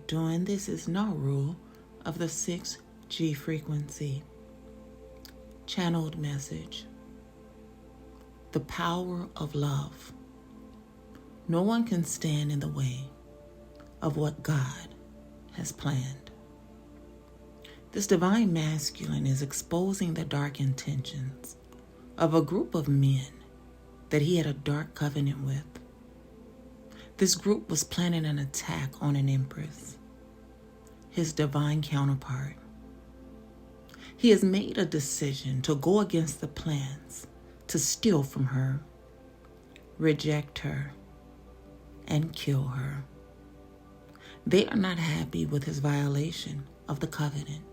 doing? This is Naru of the 6G frequency. Channeled message. The power of love. No one can stand in the way of what God has planned. This divine masculine is exposing the dark intentions of a group of men that he had a dark covenant with. This group was planning an attack on an empress, his divine counterpart. He has made a decision to go against the plans to steal from her, reject her, and kill her. They are not happy with his violation of the covenant.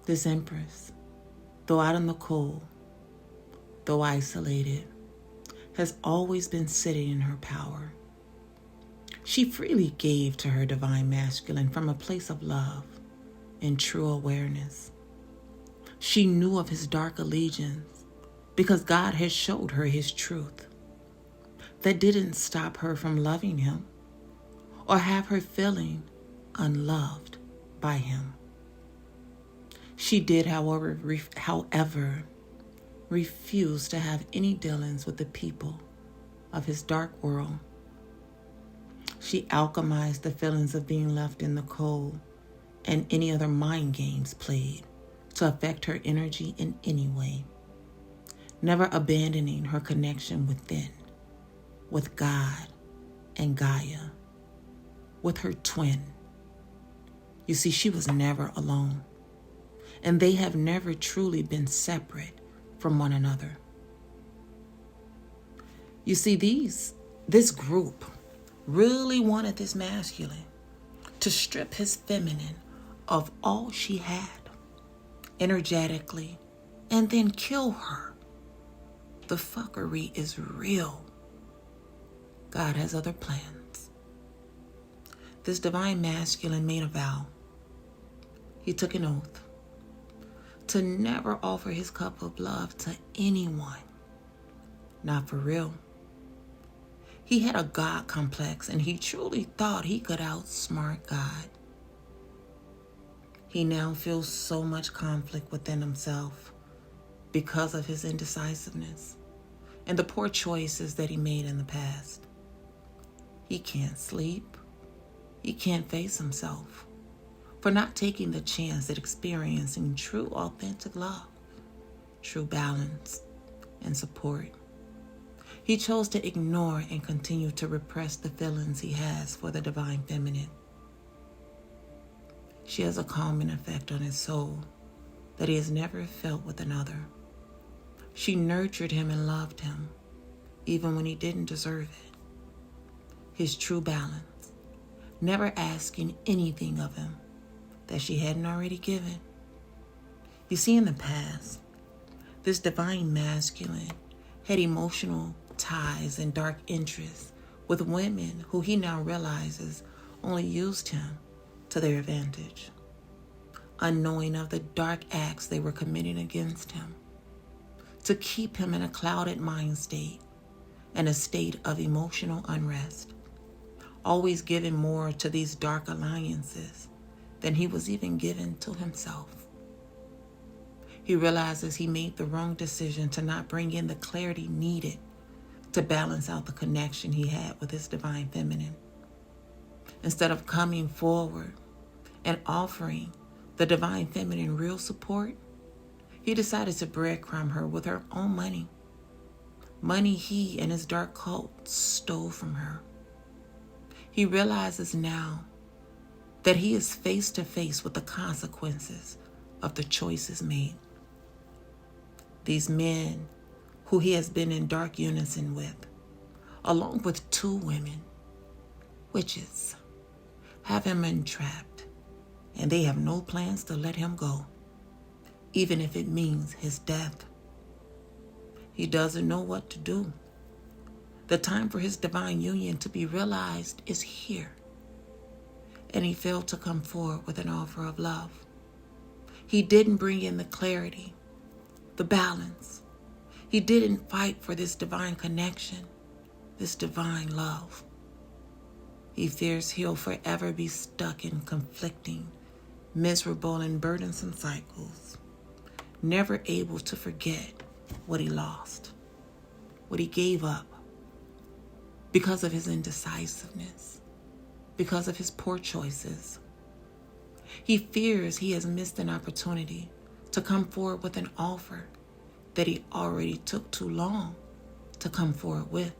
This empress, though out in the cold, though isolated, has always been sitting in her power. She freely gave to her divine masculine from a place of love and true awareness. She knew of his dark allegiance because God has showed her his truth. That didn't stop her from loving him or have her feeling unloved by him. She did, however, refuse to have any dealings with the people of his dark world. She alchemized the feelings of being left in the cold and any other mind games played to affect her energy in any way, never abandoning her connection within, with God and Gaia, with her twin. You see, she was never alone, and they have never truly been separate from one another. You see, this group really wanted this masculine to strip his feminine of all she had energetically and then kill her. The fuckery is real. God has other plans. This divine masculine made a vow. He took an oath to never offer his cup of love to anyone. Not for real. He had a God complex and he truly thought he could outsmart God. He now feels so much conflict within himself because of his indecisiveness and the poor choices that he made in the past. He can't sleep. He can't face himself for not taking the chance at experiencing true, authentic love, true balance, and support. He chose to ignore and continue to repress the feelings he has for the divine feminine. She has a calming effect on his soul that he has never felt with another. She nurtured him and loved him, even when he didn't deserve it. His true balance, never asking anything of him that she hadn't already given. You see, in the past, this divine masculine had emotional ties and dark interests with women who he now realizes only used him to their advantage, unknowing of the dark acts they were committing against him, to keep him in a clouded mind state and a state of emotional unrest, always giving more to these dark alliances than he was even given to himself. He realizes he made the wrong decision to not bring in the clarity needed to balance out the connection he had with his divine feminine. Instead of coming forward and offering the divine feminine real support, he decided to breadcrumb her with her own money. Money he and his dark cult stole from her. He realizes now that he is face to face with the consequences of the choices made. These men who he has been in dark unison with, along with 2 women, witches, have him entrapped, and they have no plans to let him go, even if it means his death. He doesn't know what to do. The time for his divine union to be realized is here, and he failed to come forward with an offer of love. He didn't bring in the clarity, the balance. He didn't fight for this divine connection, this divine love. He fears he'll forever be stuck in conflicting, miserable, and burdensome cycles, never able to forget what he lost, what he gave up, because of his indecisiveness, because of his poor choices. He fears he has missed an opportunity to come forward with an offer that he already took too long to come forward with.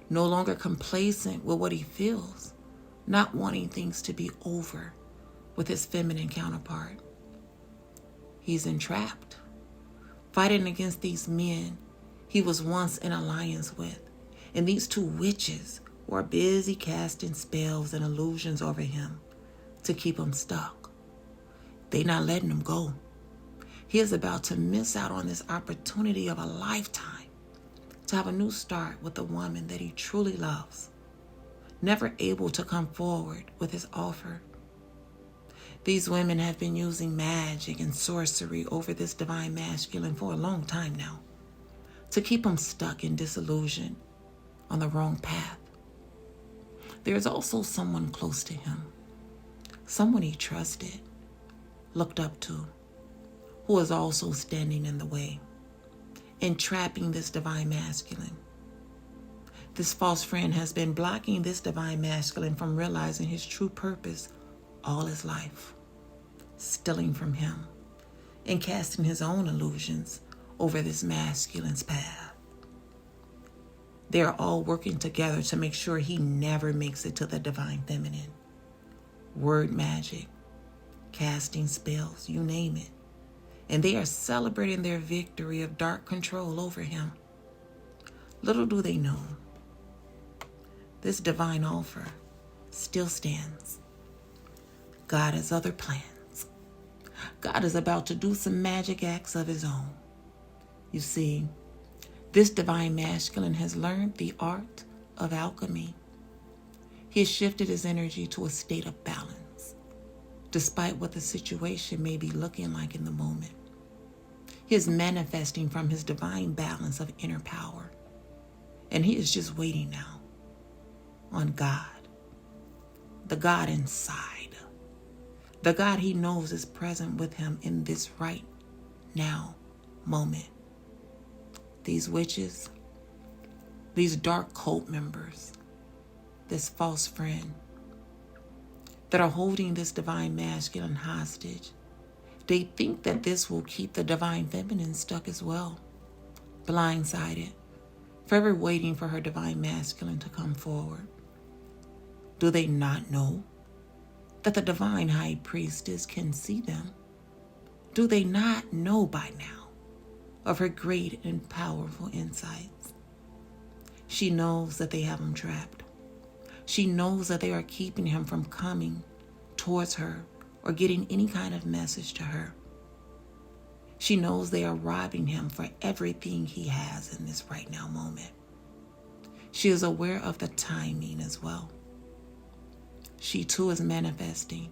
No longer complacent with what he feels, not wanting things to be over with his feminine counterpart. He's entrapped, fighting against these men he was once in alliance with, and these two witches who are busy casting spells and illusions over him to keep him stuck. They're not letting him go. He is about to miss out on this opportunity of a lifetime to have a new start with the woman that he truly loves, never able to come forward with his offer. These women have been using magic and sorcery over this divine masculine for a long time now to keep him stuck in disillusion on the wrong path. There's also someone close to him, someone he trusted, looked up to, who is also standing in the way, entrapping this divine masculine. This false friend has been blocking this divine masculine from realizing his true purpose all his life, stealing from him and casting his own illusions over this masculine's path. They are all working together to make sure he never makes it to the divine feminine. Word magic, casting spells, you name it. And they are celebrating their victory of dark control over him. Little do they know, this divine offer still stands. God has other plans. God is about to do some magic acts of his own. You see, this divine masculine has learned the art of alchemy. He has shifted his energy to a state of balance, despite what the situation may be looking like in the moment. He is manifesting from his divine balance of inner power, and he is just waiting now on God, the God inside, the God he knows is present with him in this right now moment. These witches, these dark cult members, this false friend that are holding this divine masculine hostage, they think that this will keep the divine feminine stuck as well, blindsided, forever waiting for her divine masculine to come forward. Do they not know that the divine high priestess can see them? Do they not know by now of her great and powerful insights? She knows that they have him trapped. She knows that they are keeping him from coming towards her or getting any kind of message to her. She knows they are robbing him for everything he has in this right now moment. She is aware of the timing as well. She too is manifesting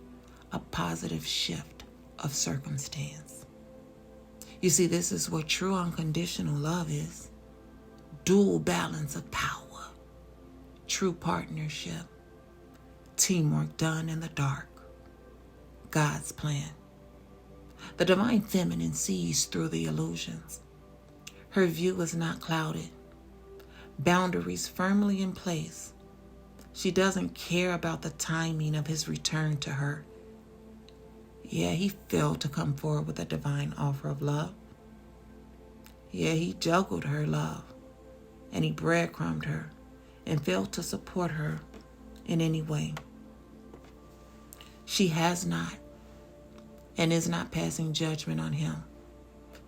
a positive shift of circumstance. You see, this is what true unconditional love is. Dual balance of power, true partnership, teamwork done in the dark, God's plan. The divine feminine sees through the illusions. Her view is not clouded. Boundaries firmly in place. She doesn't care about the timing of his return to her. Yeah, he failed to come forward with a divine offer of love. Yeah, he juggled her love, and he breadcrumbed her and failed to support her in any way. She has not and is not passing judgment on him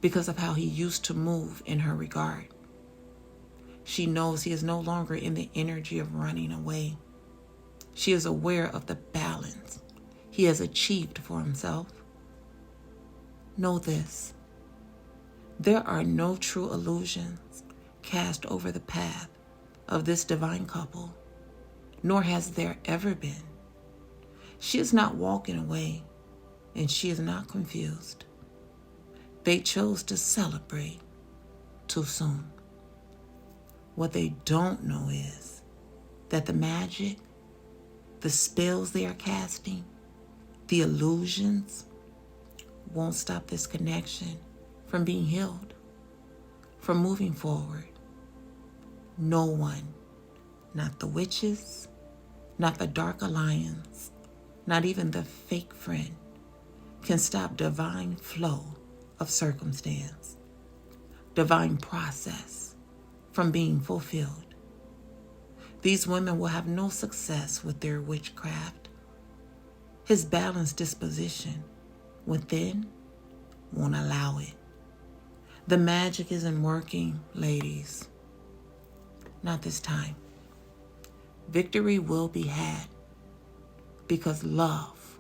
because of how he used to move in her regard. She knows he is no longer in the energy of running away. She is aware of the balance he has achieved for himself. Know this: there are no true illusions cast over the path of this divine couple, nor has there ever been. She is not walking away, and she is not confused. They chose to celebrate too soon. What they don't know is that the magic The spells they are casting, the illusions, won't stop this connection from being healed, from moving forward. No one, not the witches, not the dark alliance, not even the fake friend, can stop divine flow of circumstance, divine process from being fulfilled. These women will have no success with their witchcraft. His balanced disposition within won't allow it. The magic isn't working, ladies. Not this time. Victory will be had because love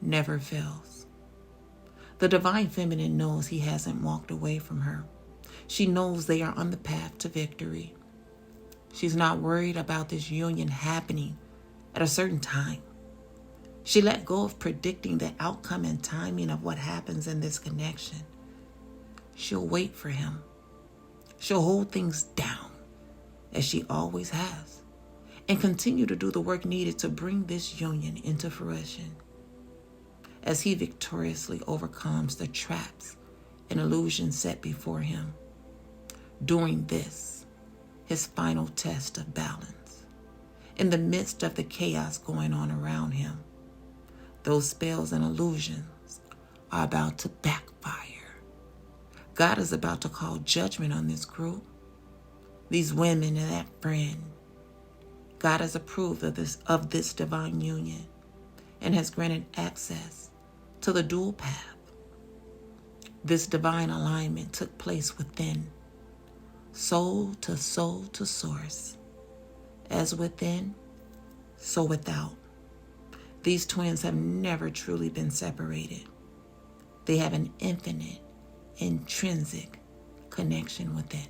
never fails. The divine feminine knows he hasn't walked away from her. She knows they are on the path to victory. She's not worried about this union happening at a certain time. She let go of predicting the outcome and timing of what happens in this connection. She'll wait for him. She'll hold things down, as she always has, and continue to do the work needed to bring this union into fruition. As he victoriously overcomes the traps and illusions set before him during this, his final test of balance. In the midst of the chaos going on around him, those spells and illusions are about to backfire. God is about to call judgment on this group, these women and that friend. God has approved of this divine union and has granted access to the dual path. This divine alignment took place within, soul to source, as within, so without. These twins have never truly been separated. They have an infinite, intrinsic connection within.